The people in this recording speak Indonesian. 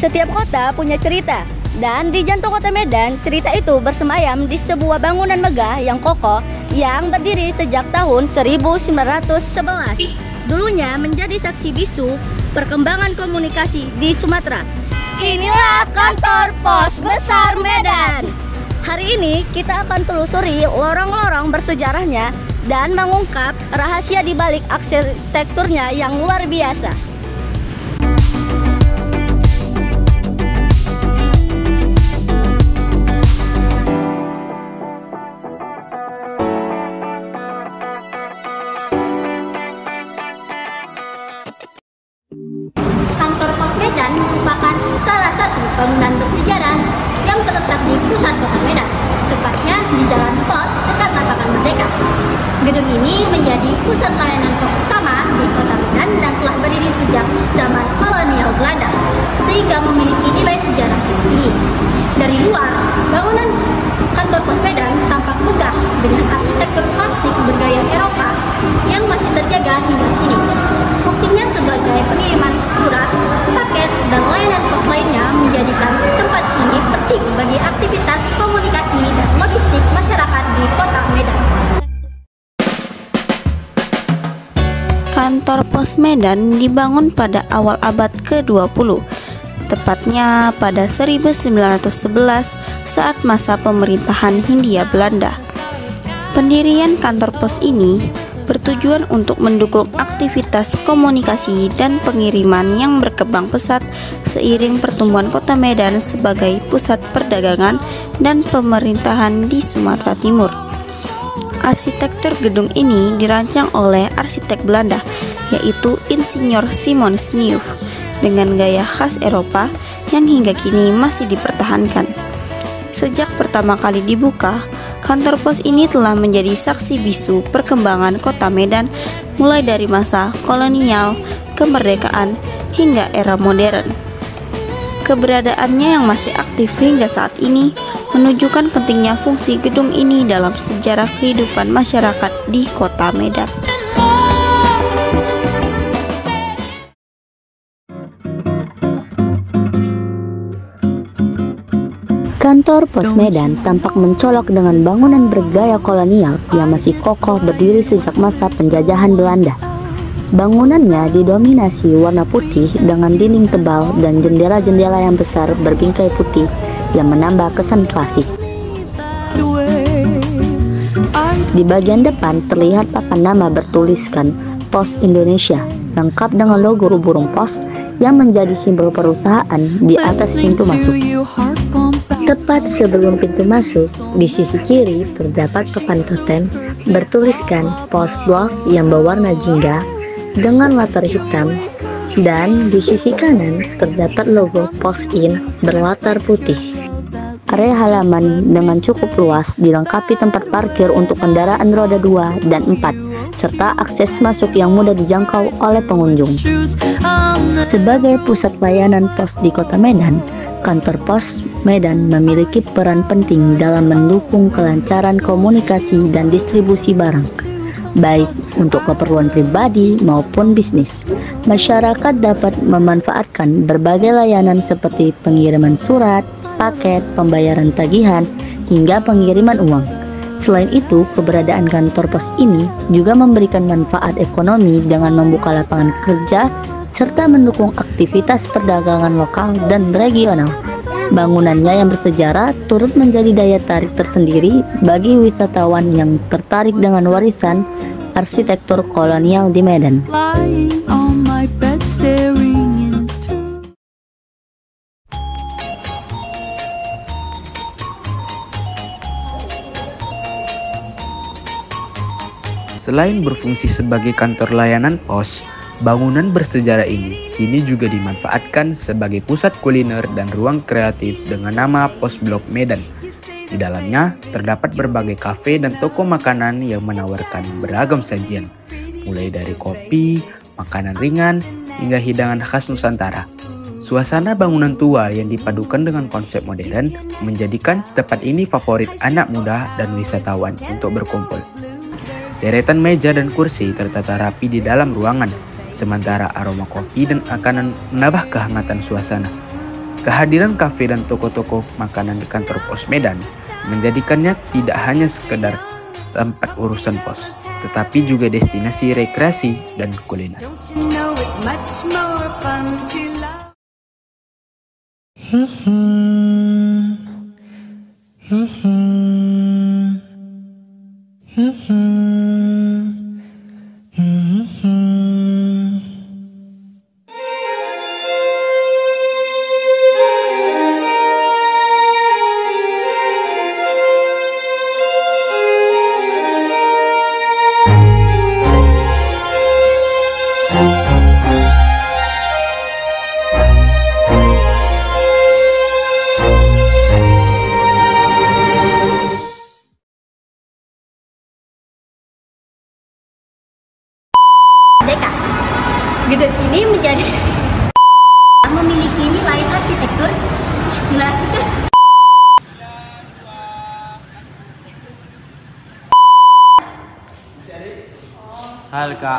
Setiap kota punya cerita, dan di jantung kota Medan, cerita itu bersemayam di sebuah bangunan megah yang kokoh yang berdiri sejak tahun 1911. Dulunya menjadi saksi bisu perkembangan komunikasi di Sumatera. Inilah kantor pos besar Medan. Hari ini kita akan telusuri lorong-lorong bersejarahnya dan mengungkap rahasia di balik arsitekturnya yang luar biasa. Kantor Pos Medan merupakan salah satu bangunan bersejarah yang terletak di pusat kota Medan, tepatnya di Jalan Pos dekat Lapangan Merdeka. Gedung ini menjadi pusat layanan pos utama di kota Medan dan telah berdiri sejak zaman kolonial Belanda, sehingga memiliki nilai sejarah yang tinggi. Dari luar, bangunan kantor Pos Medan tampak megah dengan arsitektur klasik bergaya Eropa yang masih terjaga hingga kini. Fungsinya sebagai pengiriman surat, paket, dan layanan pos lainnya menjadikan tempat ini penting bagi aktivitas komunikasi dan logistik masyarakat di kota Medan. Kantor Pos Medan dibangun pada awal abad ke-20, tepatnya pada 1911 saat masa pemerintahan Hindia Belanda. Pendirian kantor pos ini bertujuan untuk mendukung aktivitas komunikasi dan pengiriman yang berkembang pesat seiring pertumbuhan kota Medan sebagai pusat perdagangan dan pemerintahan di Sumatera Timur. Arsitektur gedung ini dirancang oleh arsitek Belanda, yaitu Insinyur Simons Nieuw, dengan gaya khas Eropa yang hingga kini masih dipertahankan. Sejak pertama kali dibuka, kantor pos ini telah menjadi saksi bisu perkembangan kota Medan mulai dari masa kolonial, kemerdekaan, hingga era modern. Keberadaannya yang masih aktif hingga saat ini menunjukkan pentingnya fungsi gedung ini dalam sejarah kehidupan masyarakat di kota Medan. Kantor Pos Medan tampak mencolok dengan bangunan bergaya kolonial yang masih kokoh berdiri sejak masa penjajahan Belanda. Bangunannya didominasi warna putih dengan dinding tebal dan jendela-jendela yang besar berbingkai putih yang menambah kesan klasik. Di bagian depan terlihat papan nama bertuliskan Pos Indonesia, lengkap dengan logo burung pos yang menjadi simbol perusahaan di atas pintu masuk. Tepat sebelum pintu masuk, di sisi kiri terdapat papan totem bertuliskan Pos Blok yang berwarna jingga dengan latar hitam, dan di sisi kanan terdapat logo Pos In berlatar putih. Area halaman dengan cukup luas dilengkapi tempat parkir untuk kendaraan roda 2 dan 4, serta akses masuk yang mudah dijangkau oleh pengunjung. Sebagai pusat layanan pos di kota Medan, kantor pos Medan memiliki peran penting dalam mendukung kelancaran komunikasi dan distribusi barang, baik untuk keperluan pribadi maupun bisnis. Masyarakat dapat memanfaatkan berbagai layanan seperti pengiriman surat, paket, pembayaran tagihan, hingga pengiriman uang. Selain itu, keberadaan kantor pos ini juga memberikan manfaat ekonomi dengan membuka lapangan kerja serta mendukung aktivitas perdagangan lokal dan regional. Bangunannya yang bersejarah turut menjadi daya tarik tersendiri bagi wisatawan yang tertarik dengan warisan arsitektur kolonial di Medan. Selain berfungsi sebagai kantor layanan pos, bangunan bersejarah ini kini juga dimanfaatkan sebagai pusat kuliner dan ruang kreatif dengan nama Pos Blok Medan. Di dalamnya terdapat berbagai kafe dan toko makanan yang menawarkan beragam sajian, mulai dari kopi, makanan ringan, hingga hidangan khas Nusantara. Suasana bangunan tua yang dipadukan dengan konsep modern menjadikan tempat ini favorit anak muda dan wisatawan untuk berkumpul. Deretan meja dan kursi tertata rapi di dalam ruangan, sementara aroma kopi dan makanan menambah kehangatan suasana. Kehadiran kafe dan toko-toko makanan di kantor pos Medan menjadikannya tidak hanya sekedar tempat urusan pos, tetapi juga destinasi rekreasi dan kuliner. Merdeka. Gedung ini menjadi memiliki nilai arsitektur Alga.